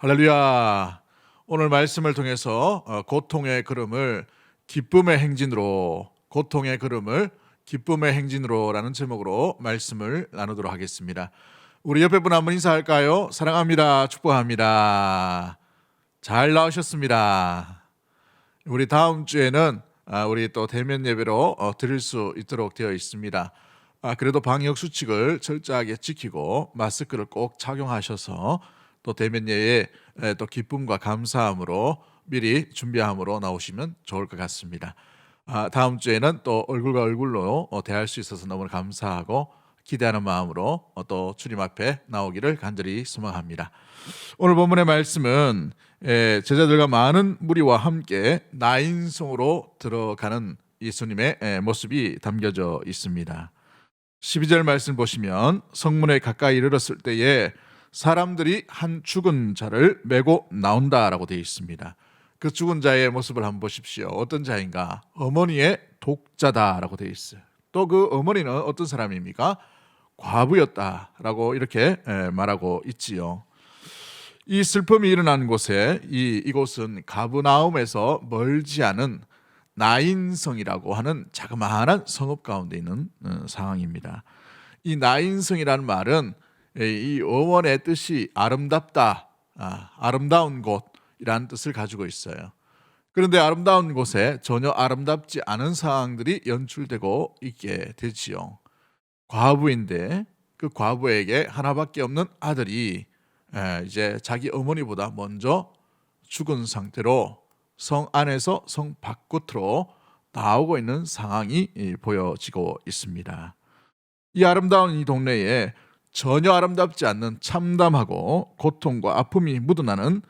할렐루야. 오늘 말씀을 통해서 고통의 걸음을 기쁨의 행진으로, 고통의 걸음을 기쁨의 행진으로라는 제목으로 말씀을 나누도록 하겠습니다. 우리 옆에 분 한번 인사할까요? 사랑합니다. 축복합니다. 잘 나오셨습니다. 우리 다음 주에는 우리 또 대면 예배로 드릴 수 있도록 되어 있습니다. 그래도 방역 수칙을 철저하게 지키고 마스크를 꼭 착용하셔서 또 대면 예배에 또 기쁨과 감사함으로 미리 준비함으로 나오시면 좋을 것 같습니다. 다음 주에는 또 얼굴과 얼굴로 대할 수 있어서 너무 감사하고 기대하는 마음으로 또 주님 앞에 나오기를 간절히 소망합니다. 오늘 본문의 말씀은 제자들과 많은 무리와 함께 나인성으로 들어가는 예수님의 모습이 담겨져 있습니다. 12절 말씀 보시면 성문에 가까이 이르렀을 때에 사람들이 한 죽은 자를 메고 나온다라고 되어 있습니다. 그 죽은 자의 모습을 한번 보십시오. 어떤 자인가? 어머니의 독자다라고 되어 있어요. 또 그 어머니는 어떤 사람입니까? 과부였다라고 이렇게 말하고 있지요. 이 슬픔이 일어난 곳에 이곳은 가브나움에서 멀지 않은 나인성이라고 하는 자그마한 성읍 가운데 있는 상황입니다. 이 나인성이라는 말은 이 어원의 뜻이 아름답다, 아름다운 곳이라는 뜻을 가지고 있어요. 그런데 아름다운 곳에 전혀 아름답지 않은 상황들이 연출되고 있게 되지요. 과부인데 그 과부에게 하나밖에 없는 아들이 이제 자기 어머니보다 먼저 죽은 상태로 성 안에서 성 밖으로 나오고 있는 상황이 보여지고 있습니다. 이 아름다운 이 동네에 전혀 아름답지 않는 참담하고 고통과 아픔이 묻어나는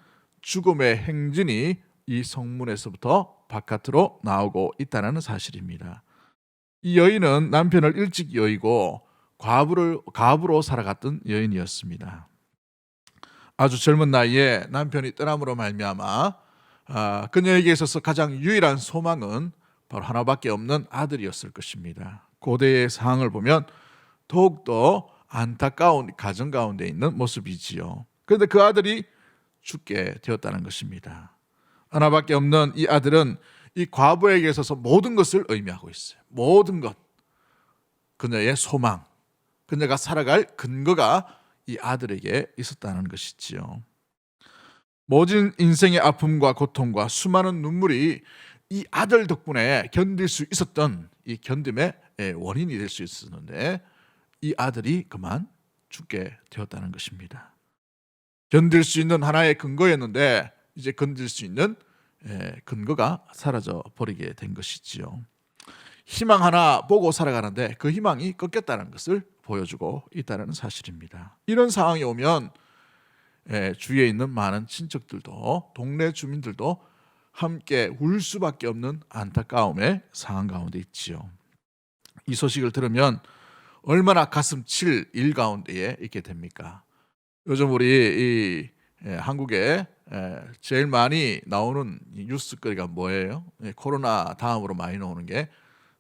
죽음의 행진이 이 성문에서부터 바깥으로 나오고 있다는 사실입니다. 이 여인은 남편을 일찍 여의고 과부로 살아갔던 여인이었습니다. 아주 젊은 나이에 남편이 떠남으로 말미암아 그녀에게 있어서 가장 유일한 소망은 바로 하나밖에 없는 아들이었을 것입니다. 고대의 상황을 보면 더욱더 안타까운 가정 가운데 있는 모습이지요. 그런데 그 아들이 죽게 되었다는 것입니다. 하나밖에 없는 이 아들은 이 과부에게 있어서 모든 것을 의미하고 있어요. 모든 것. 그녀의 소망, 그녀가 살아갈 근거가 이 아들에게 있었다는 것이지요. 모든 인생의 아픔과 고통과 수많은 눈물이 이 아들 덕분에 견딜 수 있었던 이 견딤의 원인이 될 수 있었는데 이 아들이 그만 죽게 되었다는 것입니다. 견딜 수 있는 하나의 근거였는데 이제 견딜 수 있는 근거가 사라져 버리게 된 것이지요. 희망 하나 보고 살아가는데 그 희망이 꺾였다는 것을 보여주고 있다는 사실입니다. 이런 상황이 오면 주위에 있는 많은 친척들도 동네 주민들도 함께 울 수밖에 없는 안타까움의 상황 가운데 있지요. 이 소식을 들으면 얼마나 가슴 칠 일 가운데에 있게 됩니까? 요즘 우리 한국에 제일 많이 나오는 뉴스거리가 뭐예요? 코로나 다음으로 많이 나오는 게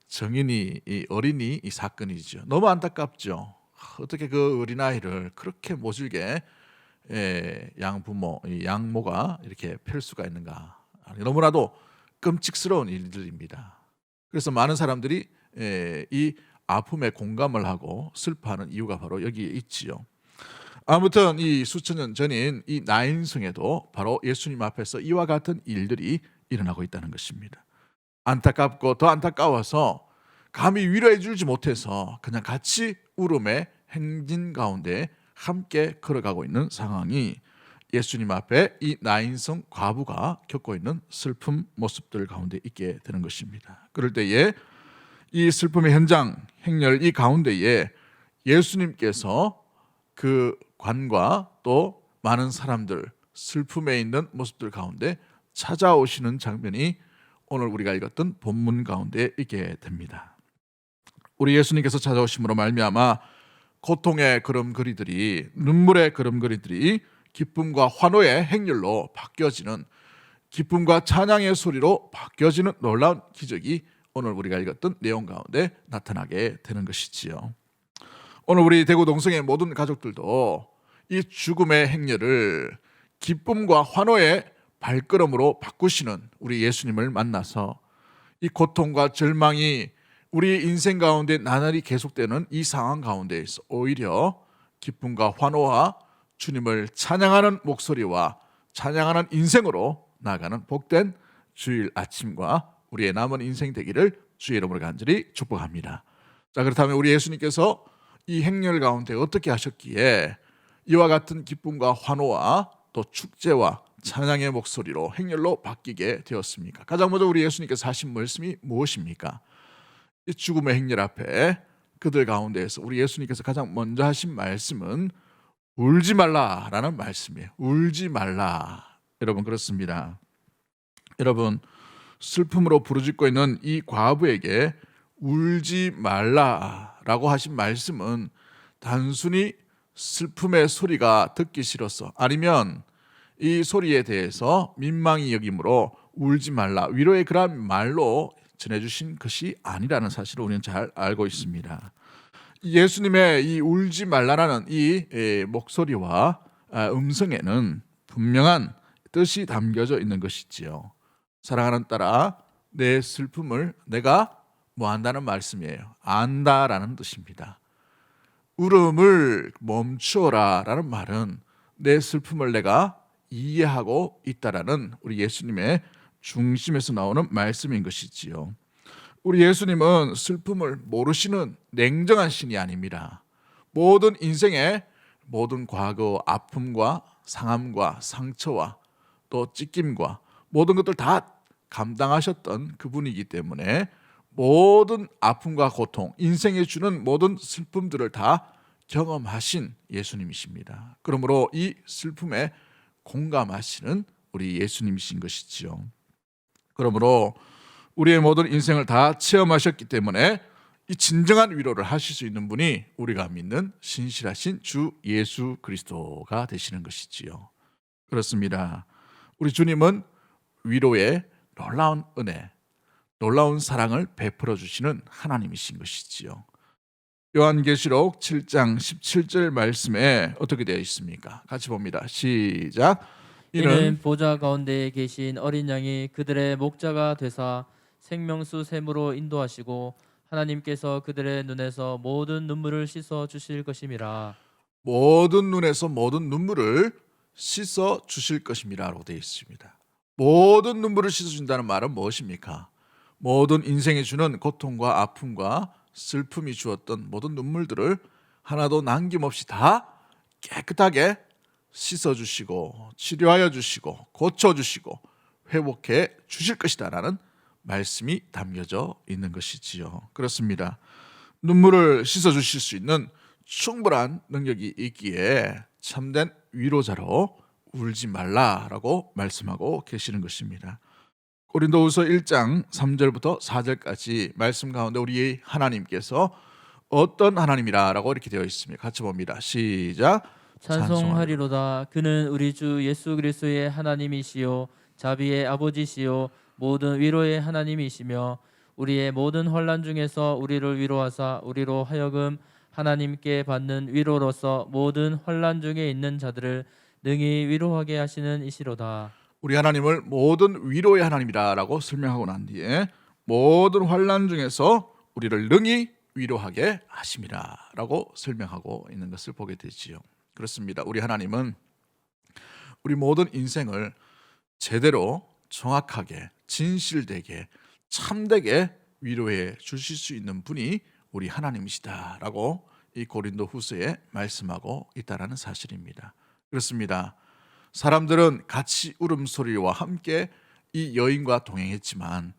정인이 어린이 이 사건이죠. 너무 안타깝죠. 어떻게 그 어린아이를 그렇게 모질게 양부모, 양모가 이렇게 펼 수가 있는가? 너무나도 끔찍스러운 일들입니다. 그래서 많은 사람들이 이 아픔에 공감을 하고 슬퍼하는 이유가 바로 여기에 있지요. 아무튼 이 수천 년 전인 이 나인성에도 바로 예수님 앞에서 이와 같은 일들이 일어나고 있다는 것입니다. 안타깝고 더 안타까워서 감히 위로해 주지 못해서 그냥 같이 울음의 행진 가운데 함께 걸어가고 있는 상황이 예수님 앞에 이 나인성 과부가 겪고 있는 슬픔 모습들 가운데 있게 되는 것입니다. 그럴 때에 이 슬픔의 현장, 행렬 이 가운데에 예수님께서 그 관과 또 많은 사람들 슬픔에 있는 모습들 가운데 찾아오시는 장면이 오늘 우리가 읽었던 본문 가운데 있게 됩니다. 우리 예수님께서 찾아오심으로 말미암아 고통의 걸음걸이들이 눈물의 걸음걸이들이 기쁨과 환호의 행렬로 바뀌어지는 기쁨과 찬양의 소리로 바뀌어지는 놀라운 기적이 오늘 우리가 읽었던 내용 가운데 나타나게 되는 것이지요. 오늘 우리 대구 동성의 모든 가족들도 이 죽음의 행렬을 기쁨과 환호의 발걸음으로 바꾸시는 우리 예수님을 만나서 이 고통과 절망이 우리 인생 가운데 나날이 계속되는 이 상황 가운데에서 오히려 기쁨과 환호와 주님을 찬양하는 목소리와 찬양하는 인생으로 나아가는 복된 주일 아침과 우리의 남은 인생 되기를 주의 이름으로 간절히 축복합니다. 자, 그렇다면 우리 예수님께서 이 행렬 가운데 어떻게 하셨기에 이와 같은 기쁨과 환호와 또 축제와 찬양의 목소리로 행렬로 바뀌게 되었습니까? 가장 먼저 우리 예수님께서 하신 말씀이 무엇입니까? 이 죽음의 행렬 앞에 그들 가운데에서 우리 예수님께서 가장 먼저 하신 말씀은 울지 말라라는 말씀이에요. 울지 말라. 여러분, 그렇습니다. 여러분, 슬픔으로 부르짖고 있는 이 과부에게 울지 말라라고 하신 말씀은 단순히 슬픔의 소리가 듣기 싫어서, 아니면 이 소리에 대해서 민망히 여김으로 울지 말라, 위로의 그런 말로 전해주신 것이 아니라는 사실을 우리는 잘 알고 있습니다. 예수님의 이 울지 말라라는 이 목소리와 음성에는 분명한 뜻이 담겨져 있는 것이지요. 사랑하는 딸아, 내 슬픔을 내가 뭐 한다는 말씀이에요. 안다라는 뜻입니다. 울음을 멈추어라 라는 말은 내 슬픔을 내가 이해하고 있다라는 우리 예수님의 중심에서 나오는 말씀인 것이지요. 우리 예수님은 슬픔을 모르시는 냉정한 신이 아닙니다. 모든 인생의 모든 과거 아픔과 상함과 상처와 또 찢김과 모든 것들 다 감당하셨던 그분이기 때문에 모든 아픔과 고통, 인생에 주는 모든 슬픔들을 다 경험하신 예수님이십니다. 그러므로 이 슬픔에 공감하시는 우리 예수님이신 것이지요. 그러므로 우리의 모든 인생을 다 체험하셨기 때문에 이 진정한 위로를 하실 수 있는 분이 우리가 믿는 신실하신 주 예수 그리스도가 되시는 것이지요. 그렇습니다. 우리 주님은 위로의 놀라운 은혜, 놀라운 사랑을 베풀어 주시는 하나님이신 것이지요. 요한계시록 7장 17절 말씀에 어떻게 되어 있습니까? 같이 봅니다. 시작. 이는 보좌 가운데에 계신 어린 양이 그들의 목자가 되사 생명수 샘으로 인도하시고 하나님께서 그들의 눈에서 모든 눈물을 씻어 주실 것임이라. 모든 눈에서 모든 눈물을 씻어 주실 것임이라고 되어 있습니다. 모든 눈물을 씻어 준다는 말은 무엇입니까? 모든 인생에 주는 고통과 아픔과 슬픔이 주었던 모든 눈물들을 하나도 남김없이 다 깨끗하게 씻어주시고 치료하여 주시고 고쳐주시고 회복해 주실 것이다라는 말씀이 담겨져 있는 것이지요. 그렇습니다. 눈물을 씻어주실 수 있는 충분한 능력이 있기에 참된 위로자로 울지 말라라고 말씀하고 계시는 것입니다. 고린도후서 1장 3절부터 4절까지 말씀 가운데 우리 하나님께서 어떤 하나님이라고 이렇게 되어 있습니다. 같이 봅니다. 시작. 찬송하리로다. 그는 우리 주 예수 그리스도의 하나님이시요 자비의 아버지시요 모든 위로의 하나님이시며 우리의 모든 환난 중에서 우리를 위로하사 우리로 하여금 하나님께 받는 위로로서 모든 환난 중에 있는 자들을 능히 위로하게 하시는 이시로다. 우리 하나님을 모든 위로의 하나님이라고 설명하고 난 뒤에 모든 환난 중에서 우리를 능히 위로하게 하심이라라고 설명하고 있는 것을 보게 되지요. 그렇습니다. 우리 하나님은 우리 모든 인생을 제대로 정확하게 진실되게 참되게 위로해 주실 수 있는 분이 우리 하나님이시다라고 이 고린도 후서에 말씀하고 있다는 사실입니다. 그렇습니다. 사람들은 같이 울음소리와 함께 이 여인과 동행했지만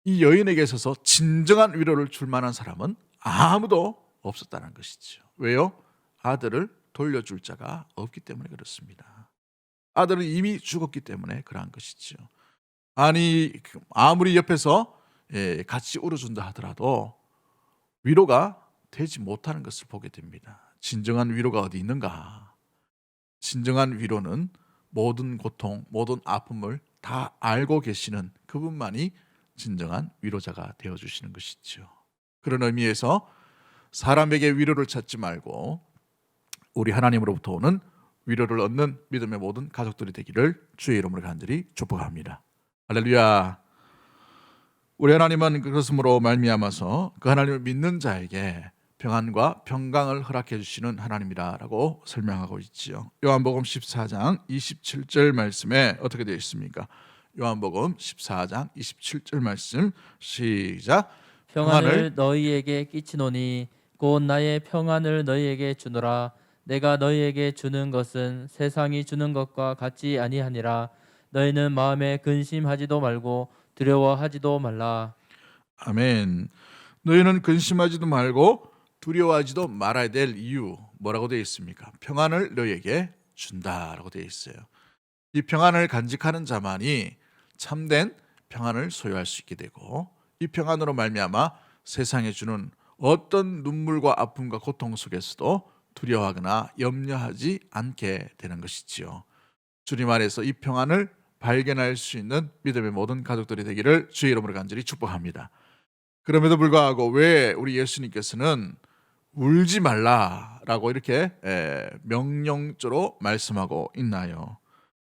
이 여인에게 있어서 진정한 위로를 줄 만한 사람은 아무도 없었다는 것이죠. 왜요? 아들을 돌려줄 자가 없기 때문에 그렇습니다. 아들은 이미 죽었기 때문에 그러한 것이죠. 아니 아무리 옆에서 같이 울어준다 하더라도 위로가 되지 못하는 것을 보게 됩니다. 진정한 위로가 어디 있는가? 진정한 위로는 모든 고통, 모든 아픔을 다 알고 계시는 그분만이 진정한 위로자가 되어주시는 것이죠. 그런 의미에서 사람에게 위로를 찾지 말고 우리 하나님으로부터 오는 위로를 얻는 믿음의 모든 가족들이 되기를 주의 이름으로 간절히 축복합니다. 할렐루야. 우리 하나님은 그것으로 말미암아서 그 하나님을 믿는 자에게 평안과 평강을 허락해 주시는 하나님이라고 설명하고 있지요. 요한복음 14장 27절 말씀에 어떻게 되어 있습니까? 요한복음 14장 27절 말씀 시작. 평안을 너희에게 끼치노니 곧 나의 평안을 너희에게 주노라. 내가 너희에게 주는 것은 세상이 주는 것과 같지 아니하니라. 너희는 마음에 근심하지도 말고 두려워하지도 말라. 아멘. 너희는 근심하지도 말고 두려워하지도 말아야 될 이유 뭐라고 되어 있습니까? 평안을 너희에게 준다라고 되어 있어요. 이 평안을 간직하는 자만이 참된 평안을 소유할 수 있게 되고, 이 평안으로 말미암아 세상에 주는 어떤 눈물과 아픔과 고통 속에서도 두려워하거나 염려하지 않게 되는 것이지요. 주님 안에서 이 평안을 발견할 수 있는 믿음의 모든 가족들이 되기를 주의 이름으로 간절히 축복합니다. 그럼에도 불구하고 왜 우리 예수님께서는 울지 말라라고 이렇게 명령조로 말씀하고 있나요?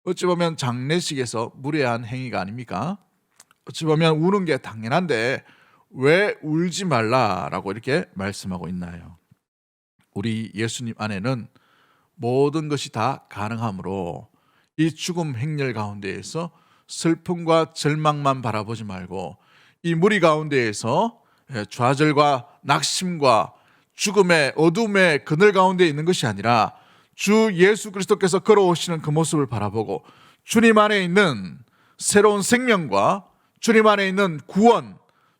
어찌 보면 장례식에서 무례한 행위가 아닙니까? 어찌 보면 우는 게 당연한데 왜 울지 말라라고 이렇게 말씀하고 있나요? 우리 예수님 안에는 모든 것이 다 가능하므로 이 죽음 행렬 가운데에서 슬픔과 절망만 바라보지 말고 이 무리 가운데에서 좌절과 낙심과 죽음의 어둠의 그늘 가운데 있는 것이 아니라 주 예수 그리스도께서 걸어오시는 그 모습을 바라보고 주님 안에 있는 새로운 생명과 주님 안에 있는 구원,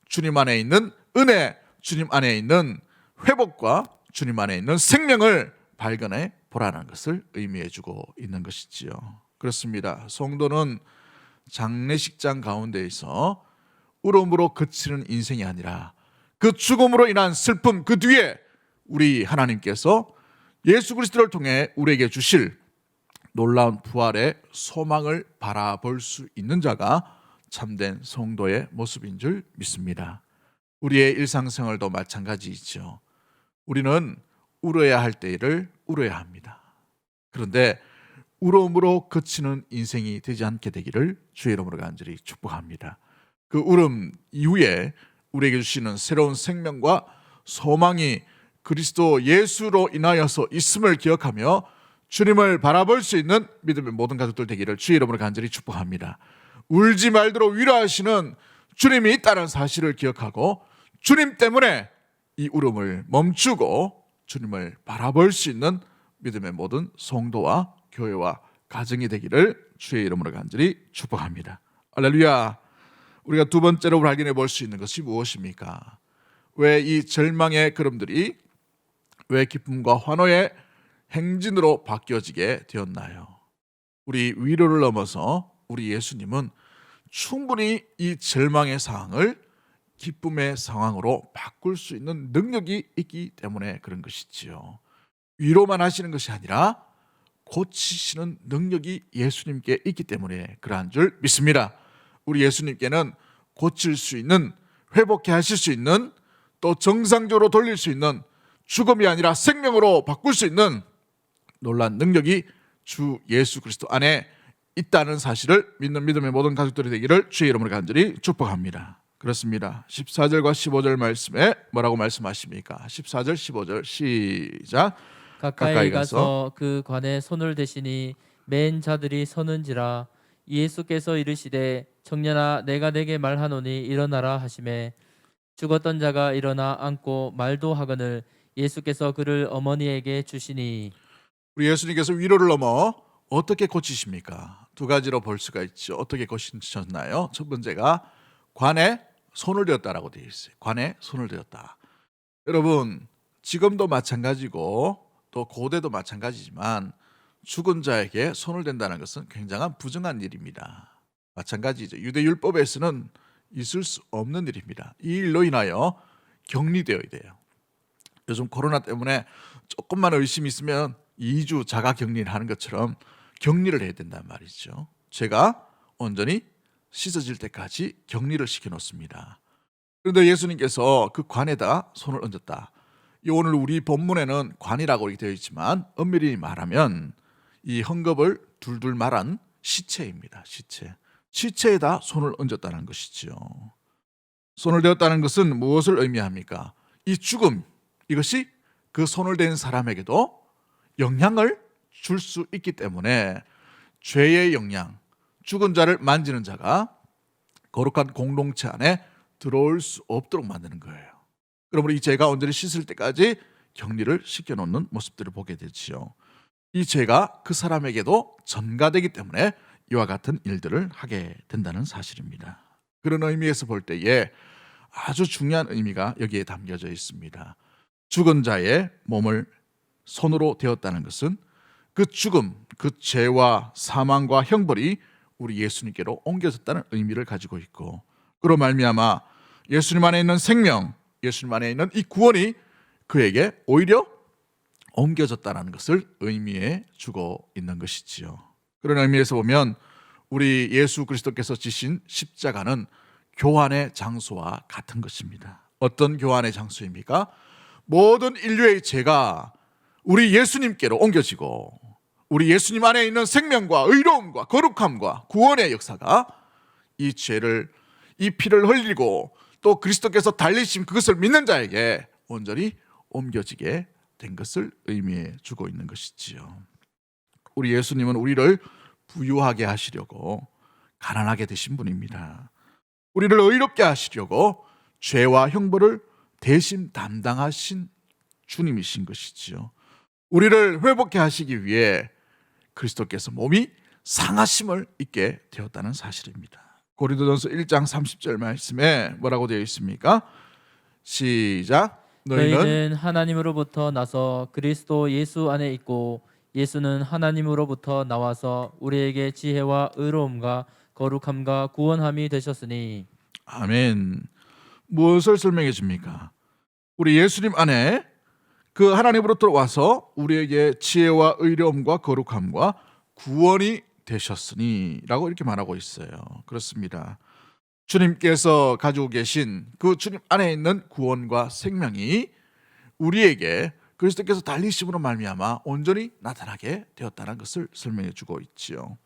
주님 안에 있는 은혜, 주님 안에 있는 회복과 주님 안에 있는 생명을 발견해 보라는 것을 의미해 주고 있는 것이지요. 그렇습니다. 성도는 장례식장 가운데에서 울음으로 그치는 인생이 아니라 그 죽음으로 인한 슬픔 그 뒤에 우리 하나님께서 예수 그리스도를 통해 우리에게 주실 놀라운 부활의 소망을 바라볼 수 있는 자가 참된 성도의 모습인 줄 믿습니다. 우리의 일상생활도 마찬가지이죠. 우리는 울어야 할 때를 울어야 합니다. 그런데 울음으로 그치는 인생이 되지 않게 되기를 주의 이름으로 간절히 축복합니다. 그 울음 이후에 우리에게 주시는 새로운 생명과 소망이 그리스도 예수로 인하여서 있음을 기억하며 주님을 바라볼 수 있는 믿음의 모든 가족들 되기를 주의 이름으로 간절히 축복합니다. 울지 말도록 위로하시는 주님이 있다는 사실을 기억하고 주님 때문에 이 울음을 멈추고 주님을 바라볼 수 있는 믿음의 모든 성도와 교회와 가정이 되기를 주의 이름으로 간절히 축복합니다. 할렐루야. 우리가 두 번째로 발견해 볼 수 있는 것이 무엇입니까? 왜 이 절망의 걸음들이 왜 기쁨과 환호의 행진으로 바뀌어지게 되었나요? 우리 위로를 넘어서 우리 예수님은 충분히 이 절망의 상황을 기쁨의 상황으로 바꿀 수 있는 능력이 있기 때문에 그런 것이지요. 위로만 하시는 것이 아니라 고치시는 능력이 예수님께 있기 때문에 그러한 줄 믿습니다. 우리 예수님께는 고칠 수 있는, 회복해 하실 수 있는, 또 정상적으로 돌릴 수 있는, 죽음이 아니라 생명으로 바꿀 수 있는 놀라운 능력이 주 예수 그리스도 안에 있다는 사실을 믿는 믿음의 모든 가족들이 되기를 주의 이름으로 간절히 축복합니다. 그렇습니다. 14절과 15절 말씀에 뭐라고 말씀하십니까? 14절 15절 시작. 가까이 가서 그 관에 손을 대시니 맨 자들이 서는지라. 예수께서 이르시되 청년아 내가 내게 말하노니 일어나라 하시매 죽었던 자가 일어나 앉고 말도 하거늘 예수께서 그를 어머니에게 주시니. 우리 예수님께서 위로를 넘어 어떻게 고치십니까? 두 가지로 볼 수가 있죠. 어떻게 고치셨나요? 첫 번째가 관에 손을 대었다라고 되어 있어요. 관에 손을 대었다. 여러분, 지금도 마찬가지고 또 고대도 마찬가지지만 죽은 자에게 손을 댄다는 것은 굉장한 부정한 일입니다. 마찬가지죠. 유대율법에서는 있을 수 없는 일입니다. 이 일로 인하여 격리되어야 돼요. 요즘 코로나 때문에 조금만 의심이 있으면 2주 자가 격리를 하는 것처럼 격리를 해야 된단 말이죠. 제가 온전히 씻어질 때까지 격리를 시켜놓습니다. 그런데 예수님께서 그 관에다 손을 얹었다. 오늘 우리 본문에는 관이라고 이렇게 되어 있지만 엄밀히 말하면 이 헝겊을 둘둘 말한 시체입니다. 시체에다 손을 얹었다는 것이지요. 손을 대었다는 것은 무엇을 의미합니까? 이 죽음, 이것이 그 손을 댄 사람에게도 영향을 줄 수 있기 때문에 죄의 영향, 죽은 자를 만지는 자가 거룩한 공동체 안에 들어올 수 없도록 만드는 거예요. 그러므로 이 죄가 온전히 씻을 때까지 격리를 시켜놓는 모습들을 보게 되지요. 이 죄가 그 사람에게도 전가되기 때문에 이와 같은 일들을 하게 된다는 사실입니다. 그런 의미에서 볼 때에 아주 중요한 의미가 여기에 담겨져 있습니다. 죽은 자의 몸을 손으로 대었다는 것은 그 죽음, 그 죄와 사망과 형벌이 우리 예수님께로 옮겨졌다는 의미를 가지고 있고, 그로 말미암아 예수님 안에 있는 생명, 예수님 안에 있는 이 구원이 그에게 오히려 옮겨졌다는 것을 의미해 주고 있는 것이지요. 그런 의미에서 보면 우리 예수 그리스도께서 지신 십자가는 교환의 장소와 같은 것입니다. 어떤 교환의 장소입니까? 모든 인류의 죄가 우리 예수님께로 옮겨지고 우리 예수님 안에 있는 생명과 의로움과 거룩함과 구원의 역사가 이 죄를, 이 피를 흘리고 또 그리스도께서 달리신 그것을 믿는 자에게 온전히 옮겨지게 된 것을 의미해 주고 있는 것이지요. 우리 예수님은 우리를 부유하게 하시려고 가난하게 되신 분입니다. 우리를 의롭게 하시려고 죄와 형벌을 대신 담당하신 주님이신 것이지요. 우리를 회복케 하시기 위해 그리스도께서 몸이 상하심을 입게 되었다는 사실입니다. 고린도전서 1장 30절 말씀에 뭐라고 되어 있습니까? 시작. 너희는 하나님으로부터 나서 그리스도 예수 안에 있고 예수는 하나님으로부터 나와서 우리에게 지혜와 의로움과 거룩함과 구원함이 되셨으니. 아멘. 무엇을 설명해 줍니까? 우리 예수님 안에 그 하나님으로부터 와서 우리에게 지혜와 의로움과 거룩함과 구원이 되셨으니 라고 이렇게 말하고 있어요. 그렇습니다. 주님께서 가지고 계신 그 주님 안에 있는 구원과 생명이 우리에게 그리스도께서 달리심으로 말미암아 온전히 나타나게 되었다는 것을 설명해 주고 있지요.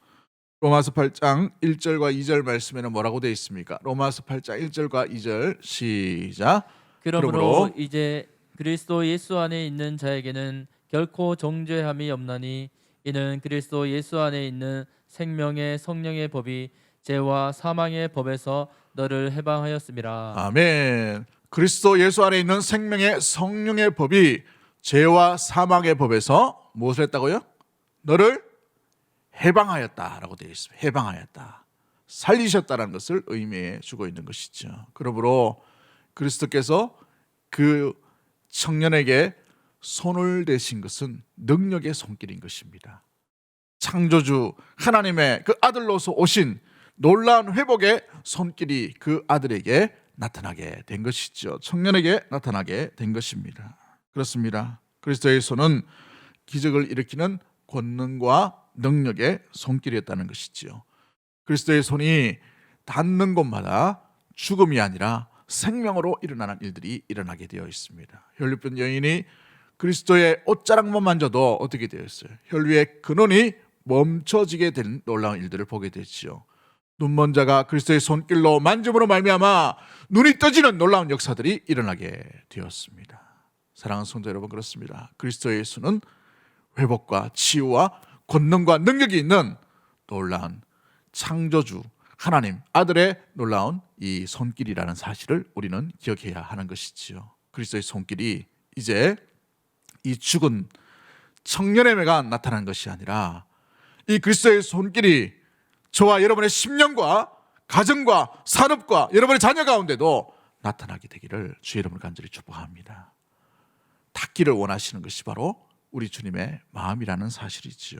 로마서 8장 1절과 2절 말씀에는 뭐라고 되어 있습니까? 로마서 8장 1절과 2절 시작. 그러므로 이제 그리스도 예수 안에 있는 자에게는 결코 정죄함이 없나니 이는 그리스도 예수 안에 있는 생명의 성령의 법이 죄와 사망의 법에서 너를 해방하였음이라. 아멘. 그리스도 예수 안에 있는 생명의 성령의 법이 죄와 사망의 법에서 무엇을 했다고요? 너를 해방하였다라고 되어 있습니다. 해방하였다. 살리셨다는 것을 의미해 주고 있는 것이죠. 그러므로 그리스도께서 그 청년에게 손을 대신 것은 능력의 손길인 것입니다. 창조주 하나님의 그 아들로서 오신 놀라운 회복의 손길이 그 아들에게 나타나게 된 것이죠. 청년에게 나타나게 된 것입니다. 그렇습니다. 그리스도의 손은 기적을 일으키는 권능과 능력의 손길이었다는 것이지요. 그리스도의 손이 닿는 곳마다 죽음이 아니라 생명으로 일어나는 일들이 일어나게 되어 있습니다. 혈류병 여인이 그리스도의 옷자락만 만져도 어떻게 되었어요? 혈류의 근원이 멈춰지게 된 놀라운 일들을 보게 됐지요. 눈먼 자가 그리스도의 손길로 만짐으로 말미암아 눈이 떠지는 놀라운 역사들이 일어나게 되었습니다. 사랑하는 성도 여러분, 그렇습니다. 그리스도의 손은 회복과 치유와 권능과 능력이 있는 놀라운 창조주 하나님 아들의 놀라운 이 손길이라는 사실을 우리는 기억해야 하는 것이지요. 그리스도의 손길이 이제 이 죽은 청년에게가 나타난 것이 아니라 이 그리스도의 손길이 저와 여러분의 심령과 가정과 산업과 여러분의 자녀 가운데도 나타나게 되기를 주의 이름으로 간절히 축복합니다. 닿기를 원하시는 것이 바로 우리 주님의 마음이라는 사실이지요.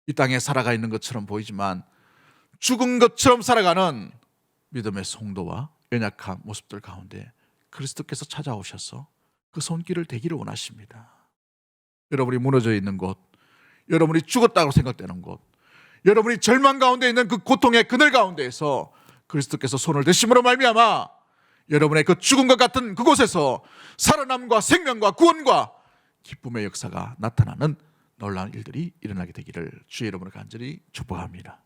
이 땅에 살아가 있는 것처럼 보이지만 죽은 것처럼 살아가는 믿음의 성도와 연약한 모습들 가운데 그리스도께서 찾아오셔서 그 손길을 대기를 원하십니다. 여러분이 무너져 있는 곳, 여러분이 죽었다고 생각되는 곳, 여러분이 절망 가운데 있는 그 고통의 그늘 가운데에서 그리스도께서 손을 대심으로 말미암아 여러분의 그 죽은 것 같은 그곳에서 살아남과 생명과 구원과 기쁨의 역사가 나타나는 놀라운 일들이 일어나게 되기를 주의 이름으로 간절히 축복합니다.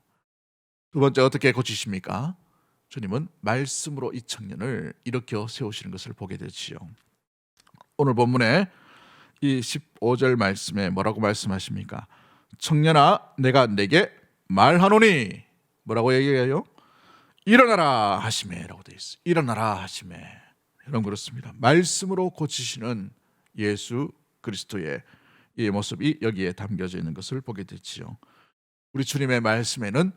두 번째, 어떻게 고치십니까? 주님은 말씀으로 이 청년을 일으켜 세우시는 것을 보게 되지요. 오늘 본문에 이 15절 말씀에 뭐라고 말씀하십니까? 청년아, 내가 내게 말하노니, 뭐라고 얘기해요? 일어나라 하시매라고 되어 있어요. 일어나라 하시매. 여러분, 그렇습니다. 말씀으로 고치시는 예수 그리스도의 이 모습이 여기에 담겨져 있는 것을 보게 되지요. 우리 주님의 말씀에는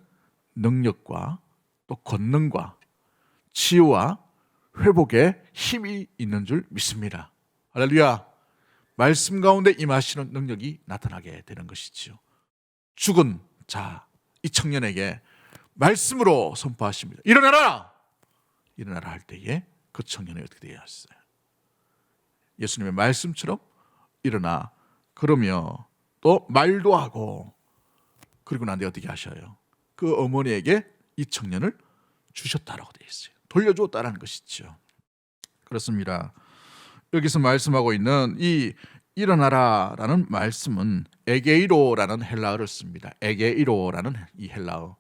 능력과 또 권능과 치유와 회복의 힘이 있는 줄 믿습니다. 할렐루야. 말씀 가운데 임하시는 능력이 나타나게 되는 것이지요. 죽은 자, 이 청년에게 말씀으로 선포하십니다. 일어나라! 일어나라 할 때에 그 청년이 어떻게 되었어요? 예수님의 말씀처럼 일어나 그러며 또 말도 하고, 그리고 난 뒤에 어떻게 하셔요? 그 어머니에게 이 청년을 주셨다라고 되어 있어요. 돌려주었다라는 것이죠. 그렇습니다. 여기서 말씀하고 있는 이 일어나라라는 말씀은 에게이로라는 헬라어를 씁니다. 에게이로라는 이 헬라어.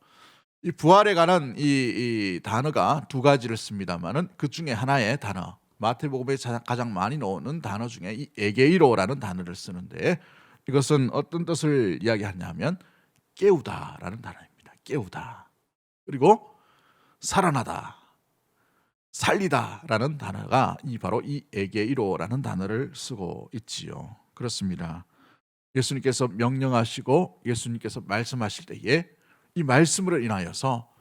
이 부활에 관한 이 단어가 두 가지를 씁니다만은 그 중에 하나의 단어, 마태복음에 가장 많이 나오는 단어 중에 이 에게이로라는 단어를 쓰는데, 이것은 어떤 뜻을 이야기하냐면 깨우다라는 단어입니다. 깨우다. 그리고 살아나다, 살리다라는 단어가 바로 이 에게이로라는 단어를 쓰고 있지요. 그렇습니다. 예수님께서 명령하시고 예수님께서 말씀하실 때에 이 말씀으로 인하여서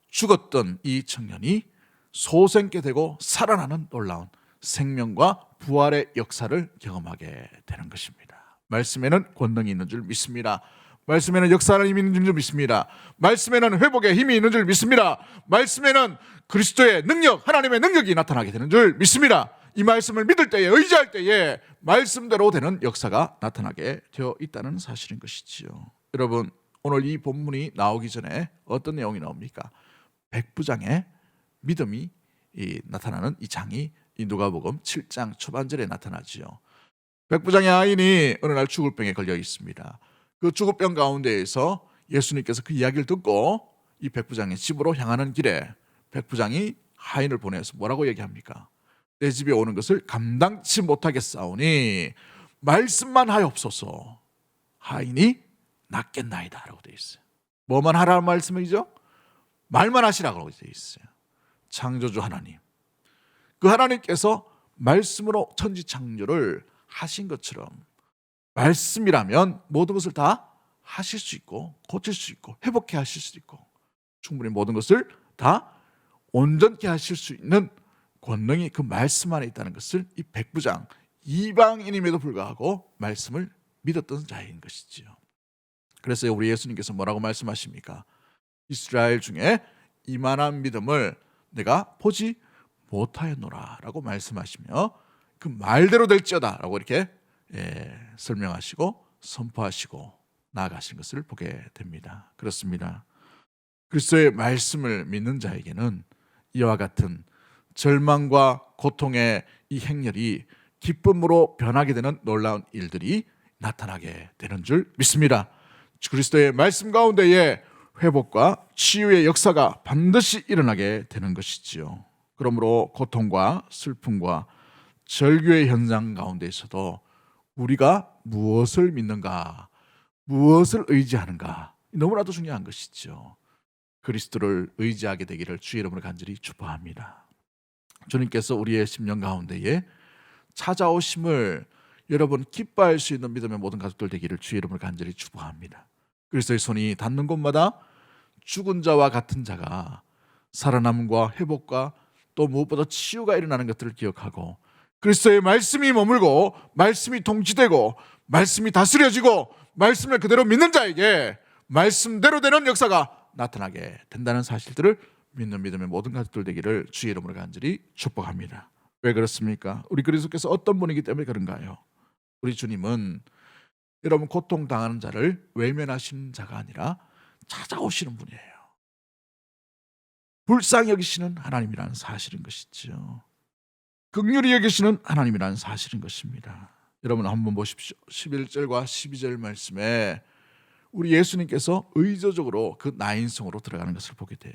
죽었던 이 청년이 소생케 되고 살아나는 놀라운 생명과 부활의 역사를 경험하게 되는 것입니다. 말씀에는 권능이 있는 줄 믿습니다. 말씀에는 역사의 힘이 있는 줄 믿습니다. 말씀에는 회복의 힘이 있는 줄 믿습니다. 말씀에는 그리스도의 능력, 하나님의 능력이 나타나게 되는 줄 믿습니다. 이 말씀을 믿을 때에, 의지할 때에 말씀대로 되는 역사가 나타나게 되어 있다는 사실인 것이지요. 여러분, 오늘 이 본문이 나오기 전에 어떤 내용이 나옵니까? 백부장의 믿음이 나타나는 이 장이 이 누가복음 7장 초반절에 나타나지요. 백부장의 아인이 어느 날 죽을 병에 걸려 있습니다. 그 죽을 병 가운데에서 예수님께서 그 이야기를 듣고 이 백부장의 집으로 향하는 길에 백부장이 하인을 보내서 뭐라고 얘기합니까? 내 집에 오는 것을 감당치 못하겠사오니 말씀만 하옵소서. 하인이 낫겠나이다 라고 되어 있어요. 뭐만 하라는 말씀이죠? 말만 하시라고 되어 있어요. 창조주 하나님, 그 하나님께서 말씀으로 천지 창조를 하신 것처럼 말씀이라면 모든 것을 다 하실 수 있고 고칠 수 있고 회복해 하실 수 있고 충분히 모든 것을 다 온전케 하실 수 있는 권능이 그 말씀 안에 있다는 것을 이 백부장, 이방인임에도 불구하고 말씀을 믿었던 자인 것이지요. 그래서 우리 예수님께서 뭐라고 말씀하십니까? 이스라엘 중에 이만한 믿음을 내가 보지 못하였노라 라고 말씀하시며 그 말대로 될지어다 라고 이렇게 설명하시고 선포하시고 나아가신 것을 보게 됩니다. 그렇습니다. 그리스도의 말씀을 믿는 자에게는 이와 같은 절망과 고통의 이 행렬이 기쁨으로 변하게 되는 놀라운 일들이 나타나게 되는 줄 믿습니다. 그리스도의 말씀 가운데에 회복과 치유의 역사가 반드시 일어나게 되는 것이지요. 그러므로 고통과 슬픔과 절규의 현장 가운데에서도 우리가 무엇을 믿는가, 무엇을 의지하는가, 너무나도 중요한 것이죠. 그리스도를 의지하게 되기를 주의 이름으로 간절히 축복합니다. 주님께서 우리의 심령 가운데에 찾아오심을 여러분 기뻐할 수 있는 믿음의 모든 가족들 되기를 주의 이름으로 간절히 축복합니다. 그리스도의 손이 닿는 곳마다 죽은 자와 같은 자가 살아남과 회복과 또 무엇보다 치유가 일어나는 것들을 기억하고 그리스도의 말씀이 머물고 말씀이 통치되고 말씀이 다스려지고 말씀을 그대로 믿는 자에게 말씀대로 되는 역사가 나타나게 된다는 사실들을 믿는 믿음의 모든 가족들 되기를 주의 이름으로 간절히 축복합니다. 왜 그렇습니까? 우리 그리스도께서 어떤 분이기 때문에 그런가요? 우리 주님은 여러분 고통당하는 자를 외면하시는 자가 아니라 찾아오시는 분이에요. 불쌍히 여기시는 하나님이라는 사실인 것이죠. 긍휼히 여기시는 하나님이라는 사실인 것입니다. 여러분 한번 보십시오. 11절과 12절 말씀에 우리 예수님께서 의도적으로 그 나인성으로 들어가는 것을 보게 돼요.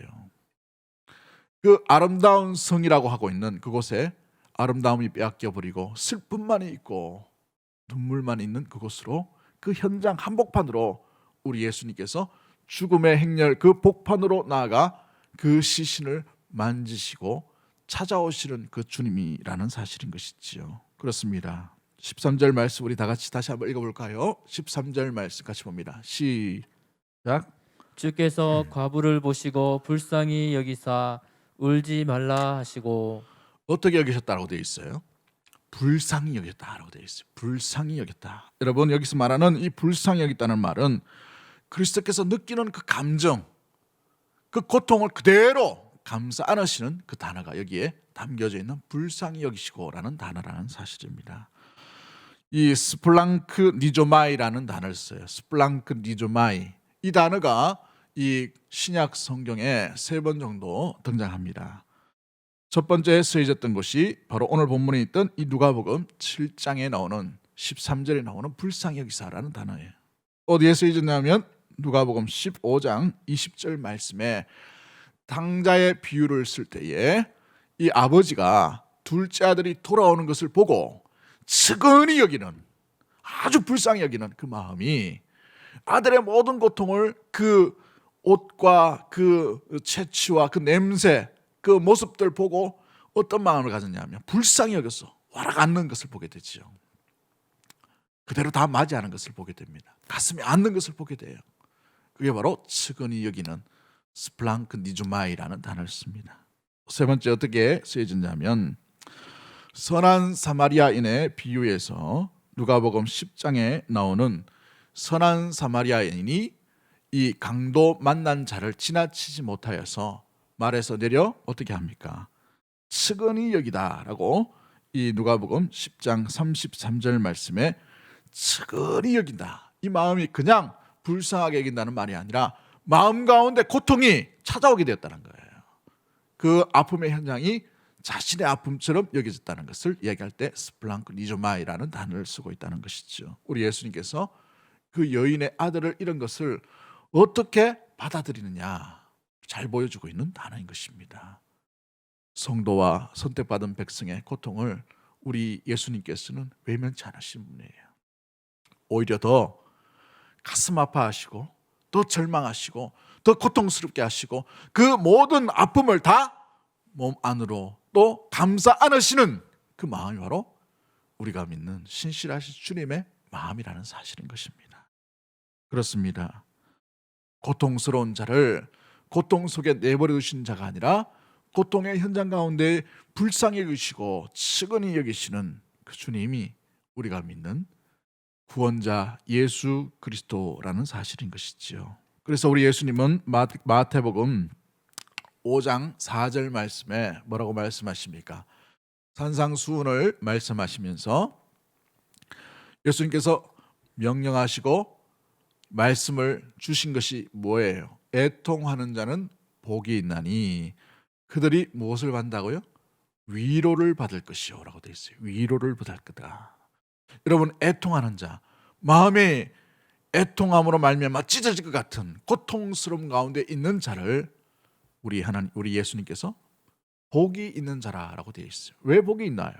그 아름다운 성이라고 하고 있는 그곳에 아름다움이 빼앗겨 버리고 슬픔만이 있고 눈물만 있는 그곳으로, 그 현장 한복판으로 우리 예수님께서 죽음의 행렬 그 복판으로 나아가 그 시신을 만지시고 찾아오시는 그 주님이라는 사실인 것이지요. 그렇습니다. 13절 말씀 우리 다 같이 다시 한번 읽어볼까요? 13절 말씀 같이 봅니다. 시작. 주께서 과부를 보시고 불쌍히 여기사 울지 말라 하시고. 어떻게 여기셨다라고 되어 있어요? 불쌍히 여겼다라고 되어 있어요. 불쌍히 여겼다. 여러분, 여기서 말하는 이 불쌍히 여겼다는 말은 그리스도께서 느끼는 그 감정, 그 고통을 그대로 감싸 안으시는 그 단어가 여기에 담겨져 있는 불쌍히 여기시고라는 단어라는 사실입니다. 이 스플랑크 니조마이라는 단어를 써요. 스플랑크 니조마이. 이 단어가 이 신약 성경에 3번 정도 등장합니다. 첫 번째 쓰여졌던 것이 바로 오늘 본문에 있던 이 누가복음 7장에 나오는 13절에 나오는 불쌍히 여기사라는 단어예요. 어디에 쓰여졌냐면 누가복음 15장 20절 말씀에 당자의 비유를 쓸 때에 이 아버지가 둘째 아들이 돌아오는 것을 보고 측은히 여기는, 아주 불쌍히 여기는 그 마음이 아들의 모든 고통을 그 옷과 그 채취와 그 냄새, 그 모습들 보고 어떤 마음을 가졌냐면 불쌍히 여겼어. 와락 앉는 것을 보게 되지요. 그대로 다 맞이하는 것을 보게 됩니다. 가슴이 앉는 것을 보게 돼요. 그게 바로 측은히 여기는 스플랑크 니주마이라는 단어를 씁니다. 세 번째 어떻게 쓰여졌냐면 선한 사마리아인의 비유에서 누가복음 10장에 나오는 선한 사마리아인이 이 강도 만난 자를 지나치지 못하여서 말에서 내려 어떻게 합니까? 측은히 여기다라고 이 누가복음 10장 33절 말씀에 측은히 여긴다. 이 마음이 그냥 불쌍하게 여긴다는 말이 아니라 마음 가운데 고통이 찾아오게 되었다는 거예요. 그 아픔의 현장이 자신의 아픔처럼 여겨졌다는 것을 얘기할 때 스플랑크 니조마이라는 단어를 쓰고 있다는 것이죠. 우리 예수님께서 그 여인의 아들을 잃은 것을 어떻게 받아들이느냐 잘 보여주고 있는 단어인 것입니다. 성도와 선택받은 백성의 고통을 우리 예수님께서는 외면치 않으신 분이에요. 오히려 더 가슴 아파하시고 더 절망하시고 더 고통스럽게 하시고 그 모든 아픔을 다 몸 안으로 또 감싸 안으시는 그 마음이 바로 우리가 믿는 신실하신 주님의 마음이라는 사실인 것입니다. 그렇습니다. 고통스러운 자를 고통 속에 내버려 두신 자가 아니라 고통의 현장 가운데 불쌍히 여기시고 측은히 여기시는 그 주님이 우리가 믿는 구원자 예수 그리스도라는 사실인 것이지요. 그래서 우리 예수님은 마태복음 5장 4절 말씀에 뭐라고 말씀하십니까? 산상수훈을 말씀하시면서 예수님께서 명령하시고 말씀을 주신 것이 뭐예요? 애통하는 자는 복이 있나니 그들이 무엇을 받는다고요? 위로를 받을 것이요 라고 되어 있어요. 위로를 받을 거다. 여러분, 애통하는 자, 마음에 애통함으로 말미암아 찢어질 것 같은 고통스러움 가운데 있는 자를 우리 예수님께서 복이 있는 자라고 되어 있어요. 왜 복이 있나요?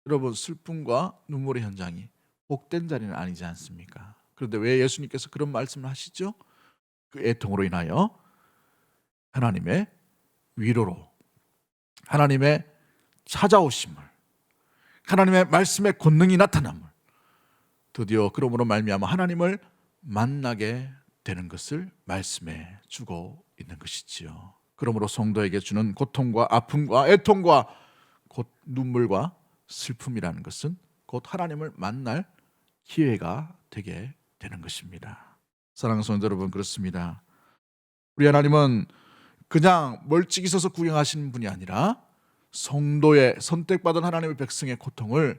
여러분, 슬픔과 눈물의 현장이 복된 자리는 아니지 않습니까? 그런데 왜 예수님께서 그런 말씀을 하시죠? 그 애통으로 인하여 하나님의 위로로, 하나님의 찾아오심을, 하나님의 말씀의 권능이 나타남을, 드디어 그러므로 말미암아 하나님을 만나게 되는 것을 말씀해 주고 있는 것이지요. 그러므로 성도에게 주는 고통과 아픔과 애통과 곧 눈물과 슬픔이라는 것은 곧 하나님을 만날 기회가 되게 되는 것입니다. 사랑하는 성도 여러분, 그렇습니다. 우리 하나님은 그냥 멀찍이 서서 구경하시는 분이 아니라 성도의 선택받은 하나님의 백성의 고통을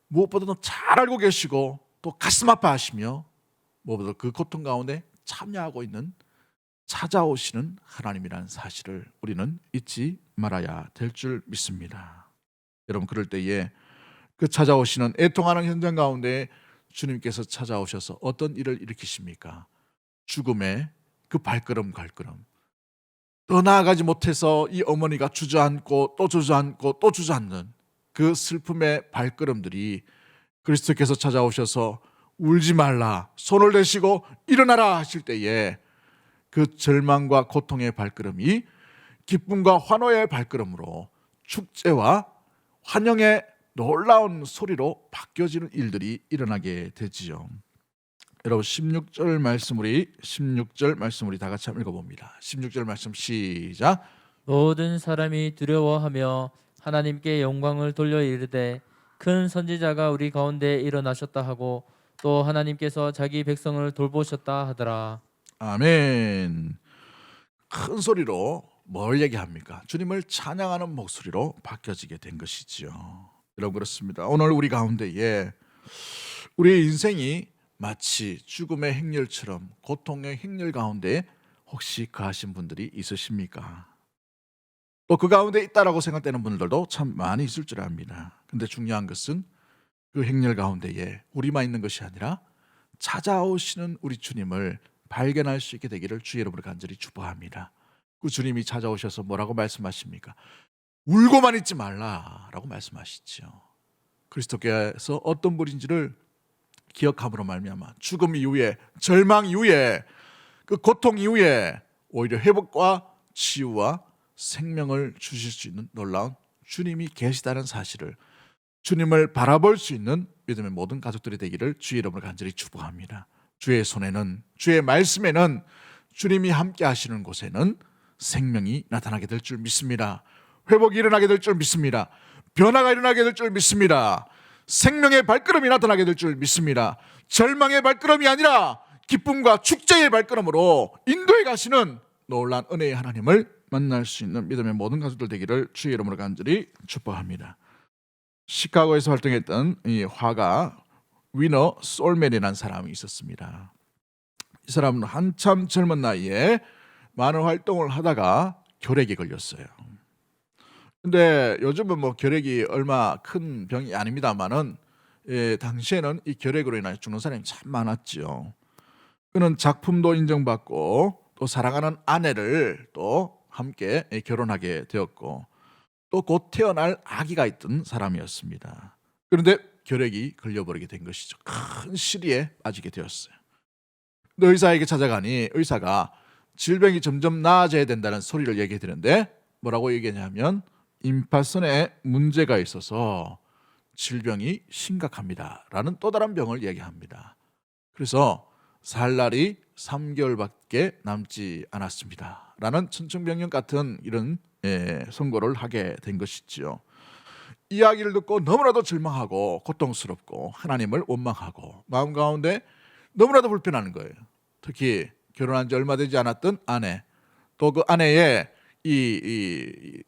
무엇보다도 잘 알고 계시고 또 가슴 아파하시며 무엇보다 그 고통 가운데 참여하고 있는 찾아오시는 하나님이라는 사실을 우리는 잊지 말아야 될 줄 믿습니다. 여러분, 그럴 때에 그 찾아오시는 애통하는 현장 가운데 주님께서 찾아오셔서 어떤 일을 일으키십니까? 죽음의 그 발걸음 더 나아가지 못해서 이 어머니가 주저앉고 또 주저앉고 또 주저앉는 그 슬픔의 발걸음들이 그리스도께서 찾아오셔서 울지 말라, 손을 대시고 일어나라 하실 때에 그 절망과 고통의 발걸음이 기쁨과 환호의 발걸음으로 축제와 환영의 놀라운 소리로 바뀌어지는 일들이 일어나게 되지요. 여러분 16절 말씀 우리 다 같이 한번 읽어봅니다. 16절 말씀 시작. 모든 사람이 두려워하며 하나님께 영광을 돌려 이르되 큰 선지자가 우리 가운데 일어나셨다 하고 또 하나님께서 자기 백성을 돌보셨다 하더라. 아멘. 큰 소리로 뭘 얘기합니까? 주님을 찬양하는 목소리로 바뀌어지게 된 것이지요. 여러분 그렇습니다. 오늘 우리 가운데에 우리의 인생이 마치 죽음의 행렬처럼 고통의 행렬 가운데 혹시 거하신 분들이 있으십니까? 또 그 가운데 있다라고 생각되는 분들도 참 많이 있을 줄 압니다. 근데 중요한 것은 그 행렬 가운데에 우리만 있는 것이 아니라 찾아오시는 우리 주님을 발견할 수 있게 되기를 주 여러분을 간절히 축복합니다. 그 주님이 찾아오셔서 뭐라고 말씀하십니까? 울고만 있지 말라라고 말씀하시죠. 그리스도께서 어떤 분인지를 기억함으로 말미암아 죽음 이후에, 절망 이후에, 그 고통 이후에 오히려 회복과 치유와 생명을 주실 수 있는 놀라운 주님이 계시다는 사실을, 주님을 바라볼 수 있는 믿음의 모든 가족들이 되기를 주의 이름으로 간절히 축복합니다. 주의 손에는, 주의 말씀에는, 주님이 함께 하시는 곳에는 생명이 나타나게 될 줄 믿습니다. 회복이 일어나게 될 줄 믿습니다. 변화가 일어나게 될 줄 믿습니다. 생명의 발걸음이 나타나게 될 줄 믿습니다. 절망의 발걸음이 아니라 기쁨과 축제의 발걸음으로 인도해 가시는 놀라운 은혜의 하나님을 만날 수 있는 믿음의 모든 가족들 되기를 주의 이름으로 간절히 축복합니다. 시카고에서 활동했던 이 화가 위너 솔맨이라는 사람이 있었습니다. 이 사람은 한참 젊은 나이에 많은 활동을 하다가 결핵에 걸렸어요. 근데 요즘은 뭐 결핵이 얼마 큰 병이 아닙니다만은 당시에는 이 결핵으로 인해 죽는 사람이 참 많았지요. 그는 작품도 인정받고 또 사랑하는 아내를 또 함께 결혼하게 되었고 또 곧 태어날 아기가 있던 사람이었습니다. 그런데 결핵이 걸려버리게 된 것이죠. 큰 시리에 빠지게 되었어요. 근데 의사에게 찾아가니 의사가 질병이 점점 나아져야 된다는 소리를 얘기해 드는데 뭐라고 얘기하냐면 임파선에 문제가 있어서 질병이 심각합니다 라는 또 다른 병을 얘기합니다. 그래서 살 날이 3개월밖에 남지 않았습니다 라는 천청병력 같은 이런 선고를 하게 된 것이지요. 이야기를 듣고 너무나도 절망하고 고통스럽고 하나님을 원망하고 마음 가운데 너무나도 불편한 거예요. 특히 결혼한 지 얼마 되지 않았던 아내, 또 그 아내의 이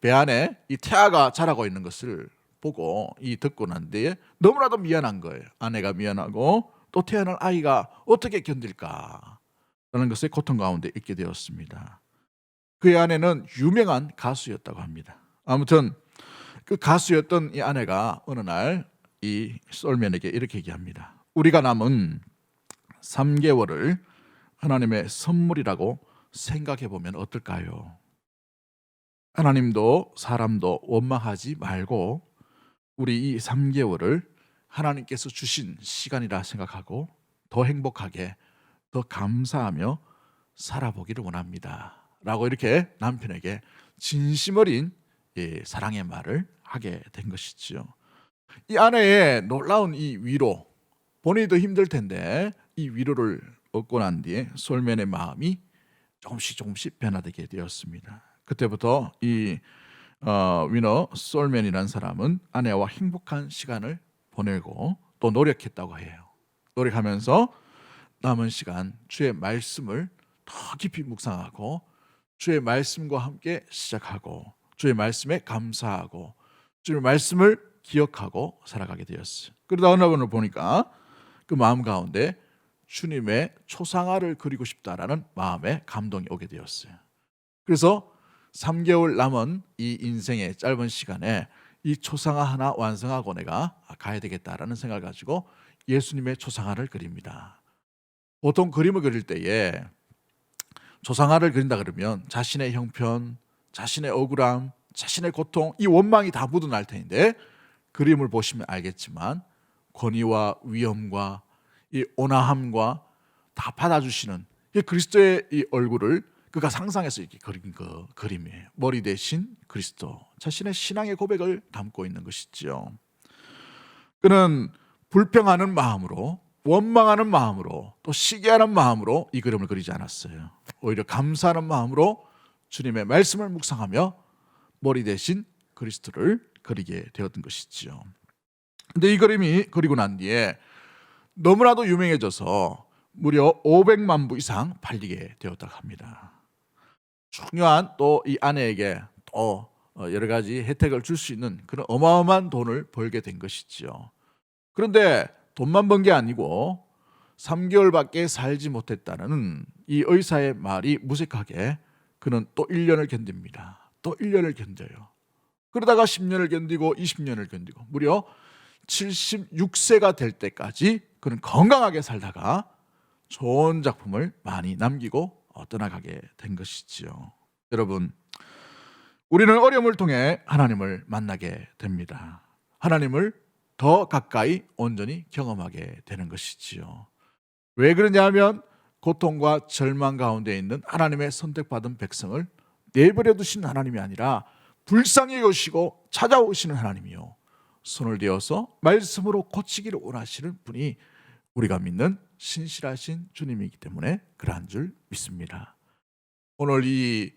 배 안에 이 태아가 자라고 있는 것을 보고 듣고 난 뒤에 너무나도 미안한 거예요. 아내가 미안하고 또 태어날 아이가 어떻게 견딜까 라는 것에 고통 가운데 있게 되었습니다. 그의 아내는 유명한 가수였다고 합니다. 아무튼 그 가수였던 이 아내가 어느 날 이 솔맨에게 이렇게 얘기합니다. 우리가 남은 3개월을 하나님의 선물이라고 생각해 보면 어떨까요? 하나님도 사람도 원망하지 말고 우리 이 3개월을 하나님께서 주신 시간이라 생각하고 더 행복하게, 더 감사하며 살아보기를 원합니다 라고 이렇게 남편에게 진심 어린 사랑의 말을 하게 된 것이지요. 이 아내의 놀라운 이 위로, 본인도 힘들 텐데 이 위로를 얻고 난 뒤에 솔맨의 마음이 조금씩 변화되게 되었습니다. 그때부터 이 위너 솔맨이라는 사람은 아내와 행복한 시간을 보내고 또 노력했다고 해요. 노력하면서 남은 시간 주의 말씀을 더 깊이 묵상하고 주의 말씀과 함께 시작하고 주의 말씀에 감사하고 주의 말씀을 기억하고 살아가게 되었어요. 그러다 어느 분을 보니까 그 마음 가운데 주님의 초상화를 그리고 싶다라는 마음에 감동이 오게 되었어요. 그래서 3개월 남은 이 인생의 짧은 시간에 이 초상화 하나 완성하고 내가 가야 되겠다라는 생각을 가지고 예수님의 초상화를 그립니다. 보통 그림을 그릴 때에 초상화를 그린다 그러면 자신의 형편, 자신의 억울함, 자신의 고통, 이 원망이 다 묻어날 텐데 그림을 보시면 알겠지만 권위와 위엄과 이 온화함과 다 받아주시는 이 그리스도의 이 얼굴을 그가 상상해서 이렇게 그린 그 그림이에요. 머리 대신 그리스도, 자신의 신앙의 고백을 담고 있는 것이죠. 그는 불평하는 마음으로, 원망하는 마음으로, 또 시기하는 마음으로 이 그림을 그리지 않았어요. 오히려 감사하는 마음으로 주님의 말씀을 묵상하며 머리 대신 그리스도를 그리게 되었던 것이죠. 근데 이 그림이 그리고 난 뒤에 너무나도 유명해져서 무려 500만 부 이상 팔리게 되었다고 합니다. 중요한 또 이 아내에게 또 여러 가지 혜택을 줄 수 있는 그런 어마어마한 돈을 벌게 된 것이지요. 그런데 돈만 번 게 아니고 3개월밖에 살지 못했다는 이 의사의 말이 무색하게 그는 또 1년을 견딥니다. 또 1년을 견뎌요. 그러다가 10년을 견디고 20년을 견디고 무려 76세가 될 때까지 그는 건강하게 살다가 좋은 작품을 많이 남기고 떠나가게 된 것이지요. 여러분, 우리는 어려움을 통해 하나님을 만나게 됩니다. 하나님을 더 가까이 온전히 경험하게 되는 것이지요. 왜 그러냐면 고통과 절망 가운데 있는 하나님의 선택받은 백성을 내버려 두신 하나님이 아니라 불쌍히 여기시고 찾아오시는 하나님이요, 손을 대어서 말씀으로 고치기를 원하시는 분이 우리가 믿는 신실하신 주님이기 때문에 그러한 줄 믿습니다. 오늘 이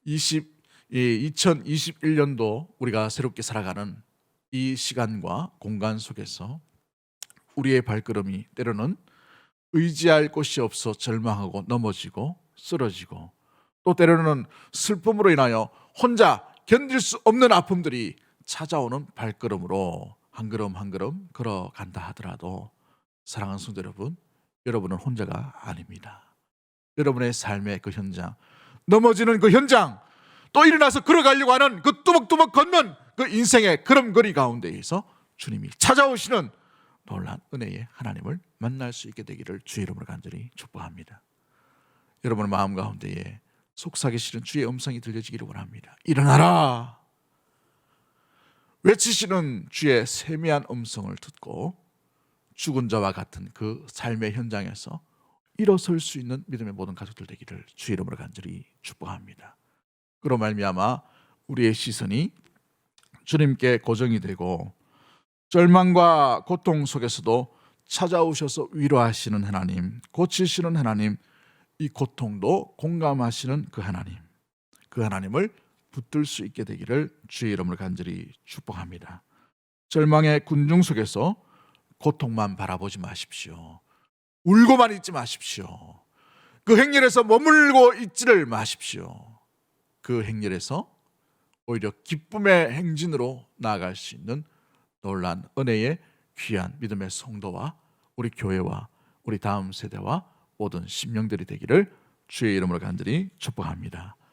2021년도 우리가 새롭게 살아가는 이 시간과 공간 속에서 우리의 발걸음이 때로는 의지할 곳이 없어 절망하고 넘어지고 쓰러지고, 또 때로는 슬픔으로 인하여 혼자 견딜 수 없는 아픔들이 찾아오는 발걸음으로 한 걸음 한 걸음 걸어간다 하더라도 사랑하는 성도 여러분, 여러분은 혼자가 아닙니다. 여러분의 삶의 그 현장, 넘어지는 그 현장, 또 일어나서 걸어가려고 하는 그 뚜벅뚜벅 걷는 그 인생의 걸음걸이 가운데에서 주님이 찾아오시는 놀라운 은혜의 하나님을 만날 수 있게 되기를 주의 이름으로 간절히 축복합니다. 여러분의 마음 가운데에 속삭이시는 주의 음성이 들려지기를 원합니다. 일어나라! 외치시는 주의 세미한 음성을 듣고 죽은 자와 같은 그 삶의 현장에서 일어설 수 있는 믿음의 모든 가족들 되기를 주의 이름으로 간절히 축복합니다. 그로 말미암아 우리의 시선이 주님께 고정이 되고 절망과 고통 속에서도 찾아오셔서 위로하시는 하나님, 고치시는 하나님, 이 고통도 공감하시는 그 하나님을 붙들 수 있게 되기를 주의 이름으로 간절히 축복합니다. 절망의 군중 속에서 고통만 바라보지 마십시오. 울고만 있지 마십시오. 그 행렬에서 머물고 있지를 마십시오. 그 행렬에서 오히려 기쁨의 행진으로 나아갈 수 있는 놀란 은혜의 귀한 믿음의 성도와 우리 교회와 우리 다음 세대와 모든 심령들이 되기를 주의 이름으로 간절히 축복합니다.